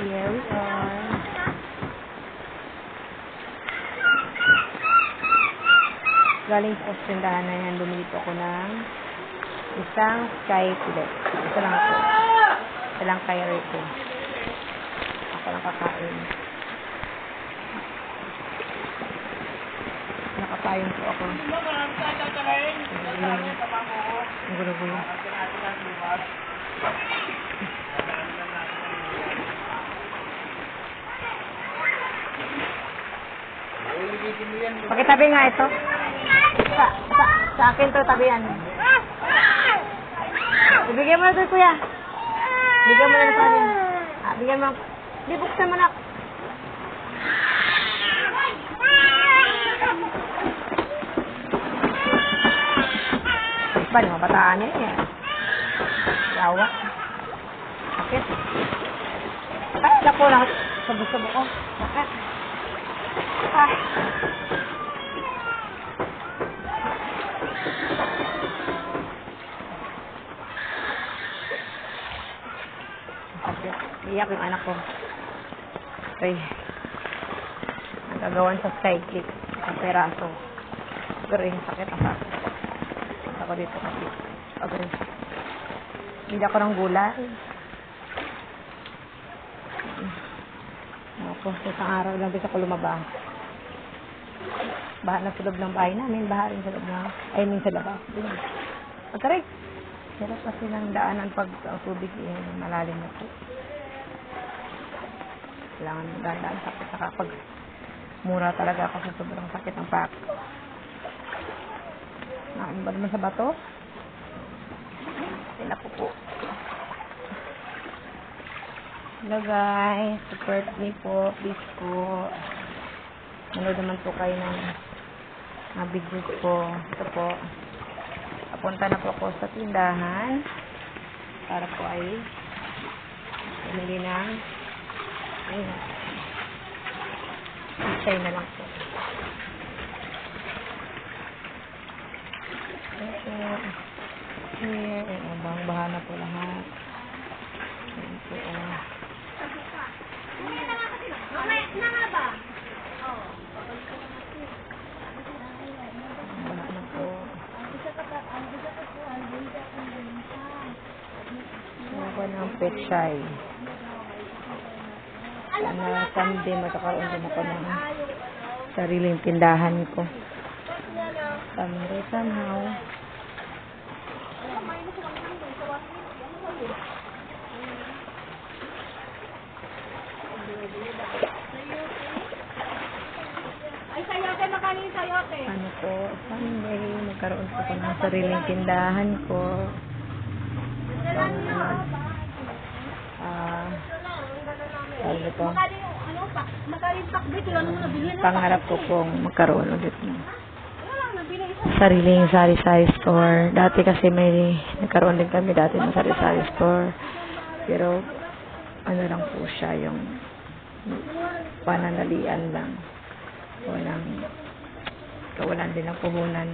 Here we are. Galing po sa tindahan na yan, bumili po ako ng isang sky fillet. Ito lang po. Ito lang kaya rito. Ako lang kakain. Nakakain po ako. Ang gulo-gulo. Pakitabi nga ito. Sa akin to, tabihan. Ibigay mo na ito, kuya. Bigyan mo na sa akin. Bigyan mo. Di, buksan mo na. Ba, mga bataan niya eh. Yawa. Sakit. Ay, naku na. Sabog-sabog ko. Sakit. Ah. Sakit. Iyak yung anak ko. Okay. Nagagawan sa sky clip. Sa peraso. Pero yung sakit ang sakit. Ako dito kasi. Okay. Hindi ako ng gulay. Ako, isang araw lang bisa ko lumabas. Baha na sa loob ng bahay namin. Baha rin sa loob ng... I mean, sa labas. Pagkaray. Sarap kasi ng daanan pag ang tubig malalim na po. Kailangan dandaan sakit. Saka pag mura talaga ako sa sobrang sakit ng pak. Nakain ba naman sa bato? Sila po. Hello guys, support me po, please po. Manood naman po kayo ng mga videos ko. Ito po. Papunta na po ako sa tindahan para po ay bumili ng isay na lang po. Here, bang-baha na po lahat. Ayan po, baha na po. Ako ng pechay. Sana someday magkakaroon din ako ng sariling tindahan ko. Someday, somehow. Ano po, someday magkaroon po ako ng sariling tindahan ko. Pangarap ko pong magkaroon ulit ng sariling sari-sari store. Dati kasi may nagkaroon din kami dati ng sari-sari store. Pero ano lang po siya, yung pananalian lang. Kawalan din ng puhunan.